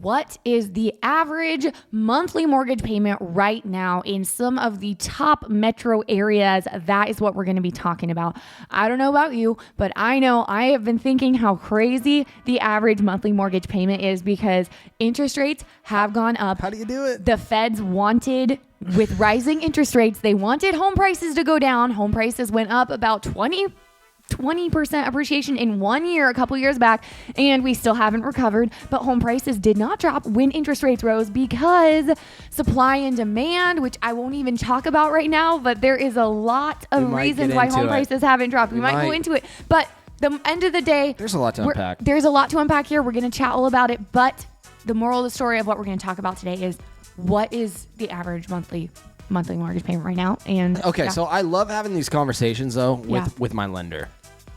what is the average monthly mortgage payment right now in some of the top metro areas? That is what we're going to be talking about. I don't know about you, but I know I have been thinking how crazy the average monthly mortgage payment is because interest rates have gone up. How do you do it? The feds wanted, with rising interest rates, they wanted home prices to go down. Home prices went up about 20% appreciation in 1 year, a couple years back, and we still haven't recovered. But home prices did not drop when interest rates rose because supply and demand, which I won't even talk about right now, but there is a lot of reasons why home prices haven't dropped. We might go into it, but the end of the day, there's a lot to unpack. There's a lot to unpack here. We're going to chat all about it, but the moral of the story of what we're going to talk about today is what is the average monthly mortgage payment right now. And okay, so I love having these conversations though with my lender.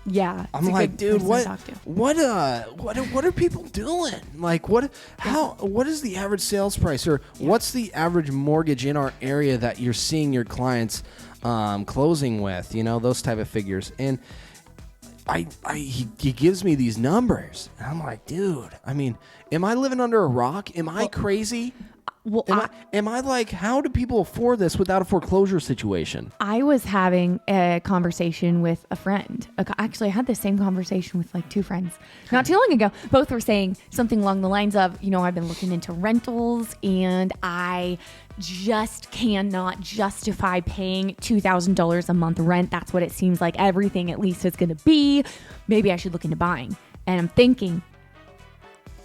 Yeah, I'm like, dude, what are people doing? Like, what is the average sales price, or what's the average mortgage in our area that you're seeing your clients closing with? You know, those type of figures. And he gives me these numbers, and I'm like, dude, I mean, am I living under a rock? Am I crazy? Well, am I like, how do people afford this without a foreclosure situation? I was having a conversation with a friend. Actually, I had the same conversation with like two friends not too long ago. Both were saying something along the lines of, you know, I've been looking into rentals and I just cannot justify paying $2,000 a month rent. That's what it seems like everything at least is going to be. Maybe I should look into buying. And I'm thinking,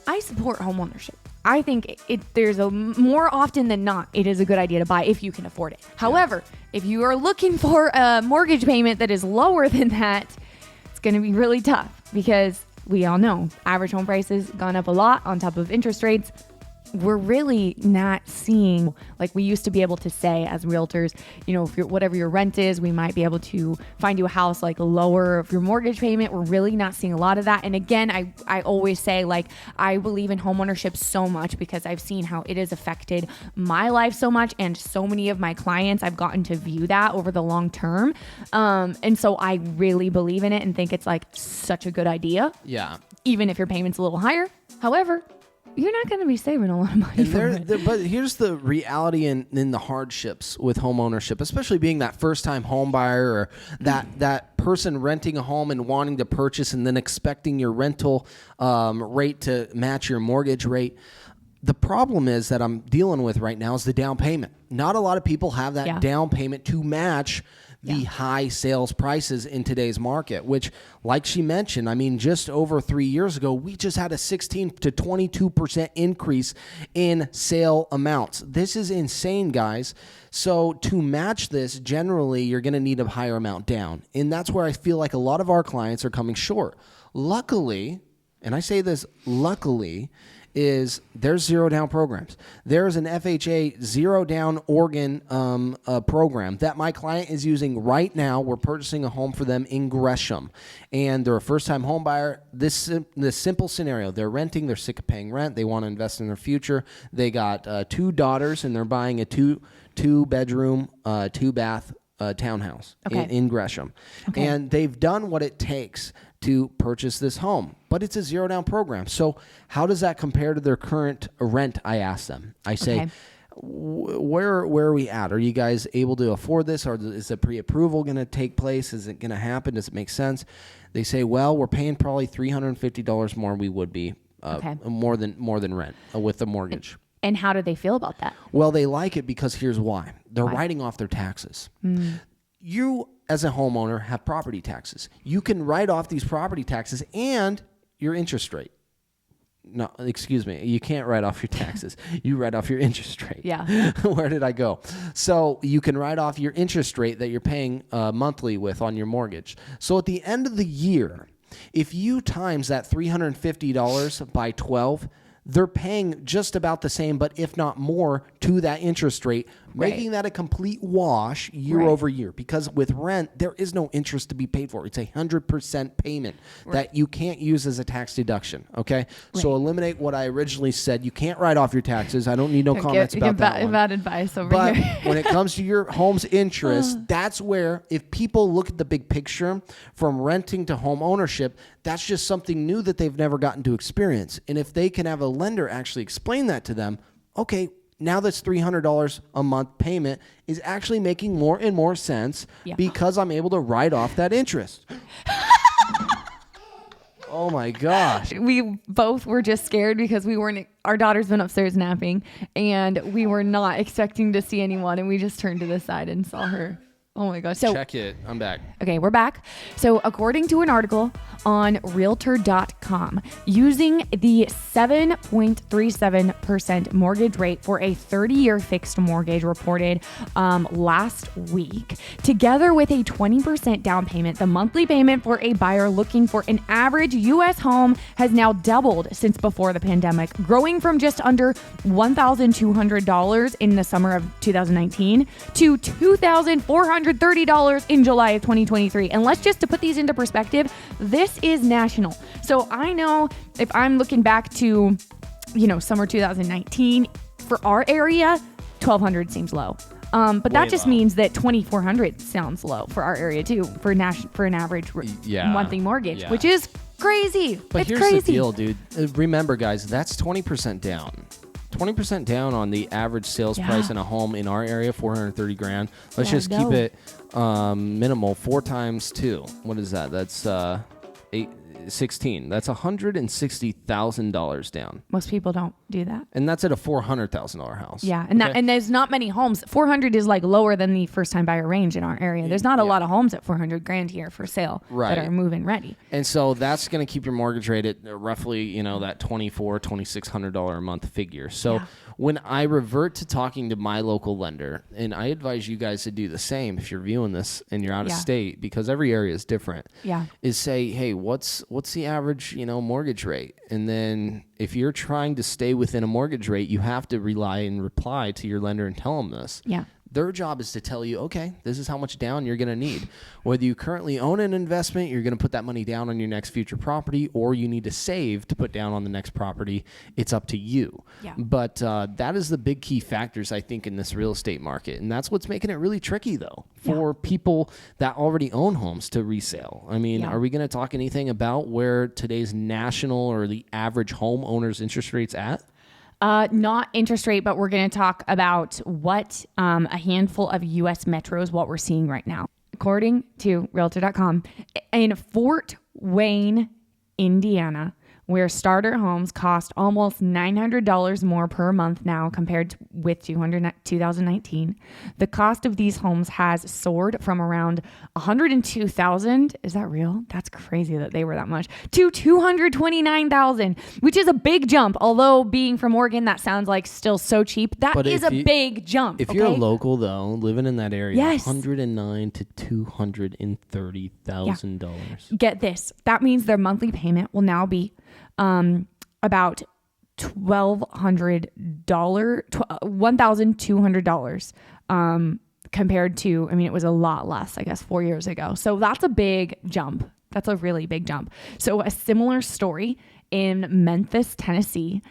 I support homeownership. I think there's more often than not, it is a good idea to buy if you can afford it. However, if you are looking for a mortgage payment that is lower than that, it's going to be really tough because we all know average home prices gone up a lot on top of interest rates. We're really not seeing, like we used to be able to say as realtors, you know, if whatever your rent is, we might be able to find you a house like lower of your mortgage payment. We're really not seeing a lot of that. And again, I always say, like, I believe in homeownership so much because I've seen how it has affected my life so much, and so many of my clients, I've gotten to view that over the long term. And so I really believe in it and think it's like such a good idea. Yeah. Even if your payment's a little higher. However, you're not going to be saving a lot of money from it. But here's the reality in the hardships with home ownership, especially being that first-time home buyer or that person renting a home and wanting to purchase and then expecting your rental rate to match your mortgage rate. The problem is that I'm dealing with right now is the down payment. Not a lot of people have that down payment to match the high sales prices in today's market, which, like she mentioned, I mean, just over 3 years ago, we just had a 16 to 22% increase in sale amounts. This is insane, guys. So to match this, generally, you're going to need a higher amount down. And that's where I feel like a lot of our clients are coming short. Luckily, and I say this luckily, is there's zero down programs. There's an FHA zero down Oregon program that my client is using right now. We're purchasing a home for them in Gresham, and they're a first-time home buyer. This simple scenario: they're renting, they're sick of paying rent, they want to invest in their future. They got 2 daughters, and they're buying a two-bedroom, 2-bath townhouse in Gresham, and they've done what it takes to purchase this home, but it's a zero down program. So how does that compare to their current rent? I ask them. I say, where are we at? Are you guys able to afford this? Or is the pre-approval going to take place? Is it going to happen? Does it make sense? They say, well, we're paying probably $350 more we would be, more than rent with the mortgage. And how do they feel about that? Well, they like it because here's why. They're writing off their taxes. You, as a homeowner, have property taxes. You can write off these property taxes and your interest rate. No, excuse me. You can't write off your taxes. You write off your interest rate. Yeah. Where did I go? So you can write off your interest rate that you're paying monthly with on your mortgage. So at the end of the year, if you times that $350 by 12, they're paying just about the same, but if not more, to that interest rate making that a complete wash year over year. Because with rent, there is no interest to be paid for. It's 100% payment that you can't use as a tax deduction. Okay, so eliminate what I originally said. You can't write off your taxes. I don't need no comments about that one. Bad advice over But here. when it comes to your home's interest, that's where, if people look at the big picture from renting to home ownership, that's just something new that they've never gotten to experience. And if they can have a lender actually explain that to them, okay, now that's $300 a month payment is actually making more and more sense because I'm able to write off that interest. Oh my gosh. We both were just scared because our daughter's been upstairs napping and we were not expecting to see anyone, and we just turned to the side and saw her. Oh my gosh. So check it. I'm back. Okay, we're back. So according to an article on realtor.com, using the 7.37% mortgage rate for a 30-year fixed mortgage reported last week, together with a 20% down payment, the monthly payment for a buyer looking for an average U.S. home has now doubled since before the pandemic, growing from just under $1,200 in the summer of 2019 to $2,430 in July of 2023. And let's just to put these into perspective, this is national. So I know if I'm looking back to, summer 2019, for our area, $1,200 seems low. But that just means that $2,400 sounds low for our area too, for an average monthly mortgage, which is crazy. But it's here's crazy. the deal, dude. Remember, guys, that's 20% down. 20% down on the average sales price in a home in our area, $430,000. Let's just keep it minimal. 4 times 2. What is that? That's 16. That's $160,000 down. Most people don't do that. And that's at a $400,000 house. Yeah, and there's not many homes. 400 is like lower than the first time buyer range in our area. There's not a lot of homes at $400,000 here for sale that are move-in ready. And so that's going to keep your mortgage rate at roughly, that $2,600 a month figure. So when I revert to talking to my local lender, and I advise you guys to do the same if you're viewing this and you're out of state, because every area is different. Is say, hey, what's the average, mortgage rate? And then if you're trying to stay within a mortgage rate, you have to rely and reply to your lender and tell them this. Their job is to tell you, okay, this is how much down you're going to need. Whether you currently own an investment, you're going to put that money down on your next future property, or you need to save to put down on the next property. It's up to you. But that is the big key factors, I think, in this real estate market. And that's what's making it really tricky, though, for people that already own homes to resale. I mean, are we going to talk anything about where today's national or the average homeowner's interest rate's at? Not interest rate, but we're going to talk about what a handful of U.S. metros, what we're seeing right now. According to realtor.com, in Fort Wayne, Indiana, where starter homes cost almost $900 more per month now compared with 2019. The cost of these homes has soared from around $102,000. Is that real? That's crazy that they were that much. To $229,000, which is a big jump. Although being from Oregon, that sounds like still so cheap. That is a big jump. If you're a local though, living in that area, $109,000 to $230,000. Get this. That means their monthly payment will now be about $1,200 compared to, it was a lot less, I guess, 4 years ago. So that's a big jump. That's a really big jump. So a similar story in Memphis, Tennessee,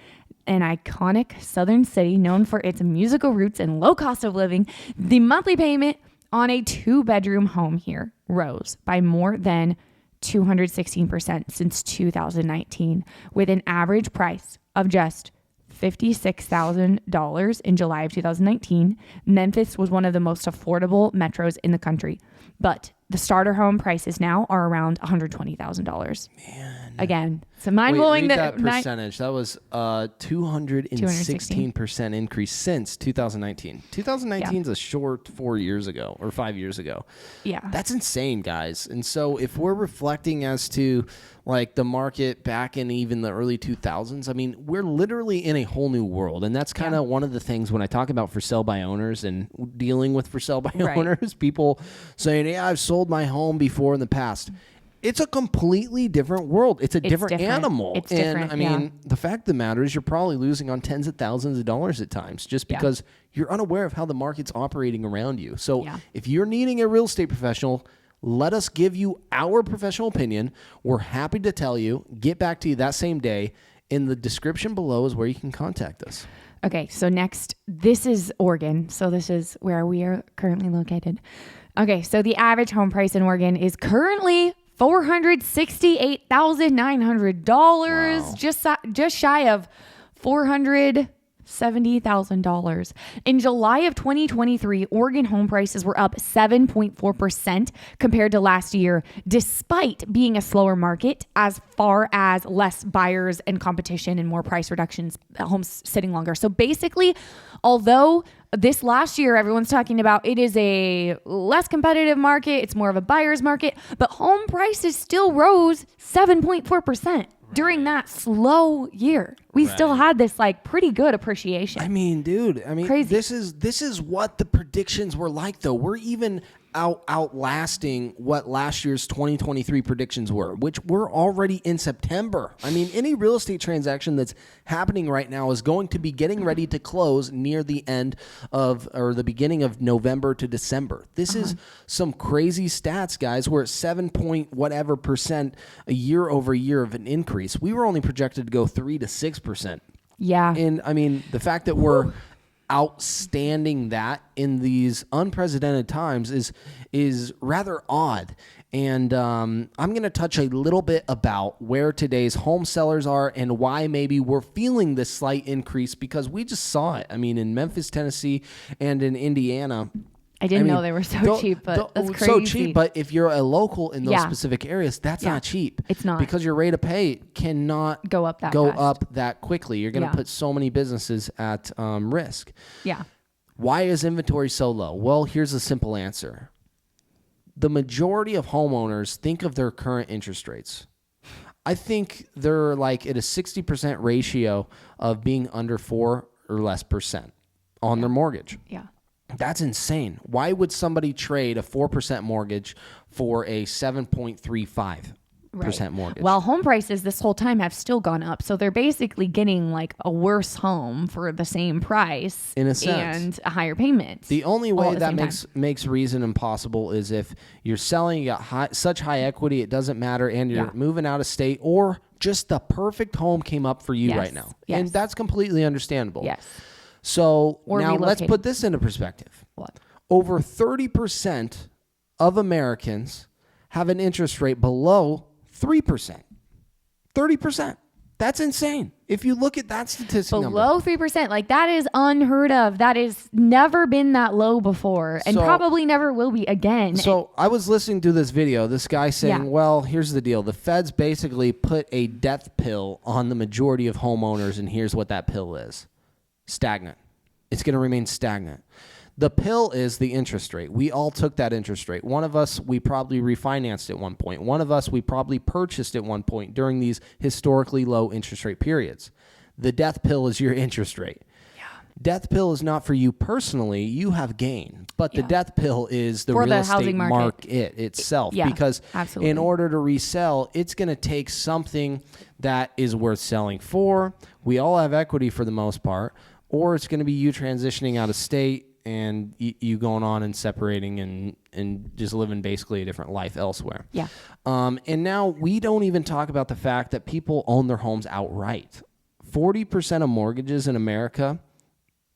an iconic southern city known for its musical roots and low cost of living. The monthly payment on a 2-bedroom home here rose by more than 216% since 2019, with an average price of just $56,000 in July of 2019. Memphis was one of the most affordable metros in the country, but the starter home prices now are around $120,000. Man. Again, so mind-blowing. That percentage. That was 216% increase since 2019. 2019 is a short 4 years ago or 5 years ago. Yeah. That's insane, guys. And so if we're reflecting as to like the market back in even the early 2000s, we're literally in a whole new world. And that's kind of one of the things when I talk about for sale by owners and dealing with for sale by owners, people saying, yeah, I've sold my home before in the past. It's a completely different world. It's a different animal. It's different. And I mean, the fact of the matter is you're probably losing on tens of thousands of dollars at times just because you're unaware of how the market's operating around you. So if you're needing a real estate professional, let us give you our professional opinion. We're happy to tell you, get back to you that same day. In the description below is where you can contact us. Okay, so next, this is Oregon. So this is where we are currently located. Okay, so the average home price in Oregon is currently $468,900, wow. just shy of $470,000. In July of 2023, Oregon home prices were up 7.4% compared to last year, despite being a slower market as far as less buyers and competition and more price reductions, homes sitting longer. So basically, although this last year, everyone's talking about it is a less competitive market, it's more of a buyer's market, but home prices still rose 7.4%. During that slow year, we still had this like pretty good appreciation. I mean, dude, crazy. This is what the predictions were like, though. We're even outlasting what last year's 2023 predictions were, which were already in September. I mean, any real estate transaction that's happening right now is going to be getting ready to close near the end of or the beginning of November to December. This is some crazy stats, guys. We're at 7% a year over year of an increase. We were only projected to go 3 to 6%. Yeah. And I mean, the fact that we're outstanding that in these unprecedented times is rather odd. And I'm going to touch a little bit about where today's home sellers are and why maybe we're feeling this slight increase, because we just saw it. I mean, in Memphis, Tennessee, and in Indiana. I didn't know they were so cheap, but that's crazy. So cheap, but if you're a local in those specific areas, that's not cheap. It's not. Because your rate of pay cannot go up that quickly. You're going to put so many businesses at risk. Yeah. Why is inventory so low? Well, here's a simple answer. The majority of homeowners think of their current interest rates. I think they're like at a 60% ratio of being under 4 or less percent on their mortgage. Yeah. That's insane. Why would somebody trade a 4% mortgage for a 7.35% mortgage? Well, home prices this whole time have still gone up. So they're basically getting like a worse home for the same price in a sense, and a higher payment. The only way that makes reason impossible is if you're selling, you got such high equity, it doesn't matter, and you're moving out of state, or just the perfect home came up for you right now. Yes. And that's completely understandable. Yes. So now let's put this into perspective. What? Over 30% of Americans have an interest rate below 3%. 30%. That's insane. If you look at that statistic below 3%, like that is unheard of. That is never been that low before, and probably never will be again. So I was listening to this video, this guy saying, well, here's the deal. The feds basically put a death pill on the majority of homeowners, and here's what that pill is. Stagnant. It's going to remain stagnant. The pill is the interest rate. We all took that interest rate. One of us, we probably refinanced at one point. One of us, we probably purchased at one point during these historically low interest rate periods. The death pill is your interest rate. Yeah. Death pill is not for you personally. You have gain. But the death pill is the real estate market itself. Because in order to resell, it's going to take something that is worth selling for. We all have equity for the most part. Or it's going to be you transitioning out of state and you going on and separating and just living basically a different life elsewhere. Yeah. And now we don't even talk about the fact that people own their homes outright. 40% of mortgages in America,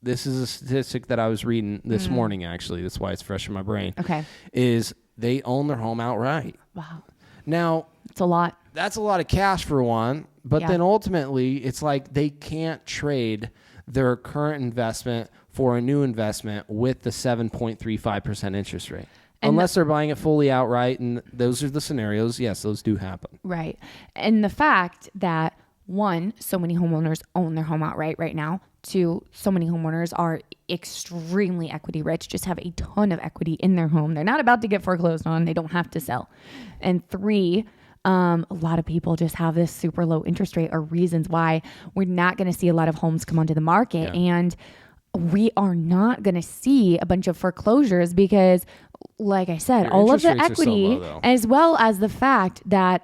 this is a statistic that I was reading this morning, actually. That's why it's fresh in my brain. Okay. Is they own their home outright. Wow. Now, it's a lot. That's a lot of cash for one. But then ultimately, it's like they can't trade their current investment for a new investment with the 7.35% interest rate. Unless they're buying it fully outright, and those are the scenarios. Yes, those do happen. Right. And the fact that, one, so many homeowners own their home outright right now. Two, so many homeowners are extremely equity rich, just have a ton of equity in their home. They're not about to get foreclosed on. They don't have to sell. And three, a lot of people just have this super low interest rate, or reasons why we're not going to see a lot of homes come onto the market. And we are not going to see a bunch of foreclosures because, like I said, Your all of the interest rates are so equity, low, though. as well as the fact that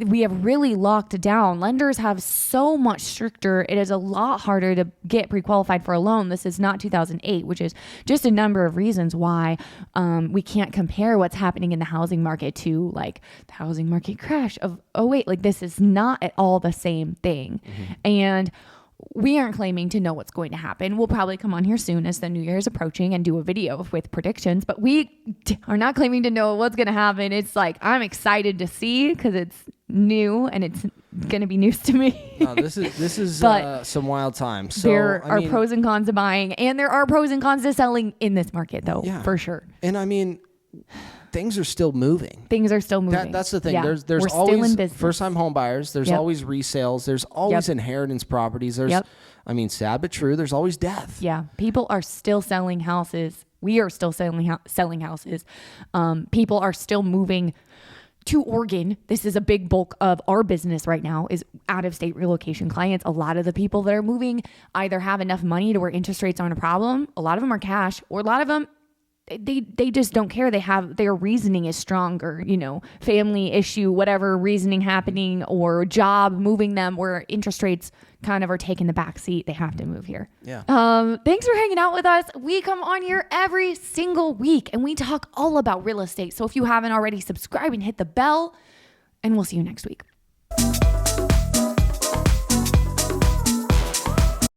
we have really locked down. Lenders have so much stricter. It is a lot harder to get pre-qualified for a loan. This is not 2008, which is just a number of reasons why we can't compare what's happening in the housing market to like the housing market crash of 08. Like this is not at all the same thing. And we aren't claiming to know what's going to happen. We'll probably come on here soon as the new year is approaching and do a video with predictions, but we are not claiming to know what's going to happen. It's like, I'm excited to see because it's new and it's going to be news to me. No, this is some wild times. So, there are pros and cons to buying, and there are pros and cons to selling in this market though, for sure. And I mean, things are still moving. Things are still moving. That's the thing. Yeah. There's We're always still in first-time home buyers. There's always resales. There's always inheritance properties. There's, I mean, sad but true. There's always death. Yeah. People are still selling houses. We are still selling houses. People are still moving to Oregon. This is a big bulk of our business right now is out-of-state relocation clients. A lot of the people that are moving either have enough money to where interest rates aren't a problem. A lot of them are cash, or a lot of them they just don't care. Their reasoning is stronger, family issue, whatever reasoning happening, or job moving them where interest rates kind of are taking the back seat. They have to move here. Yeah. Thanks for hanging out with us. We come on here every single week and we talk all about real estate. So if you haven't already, subscribe and hit the bell, and we'll see you next week.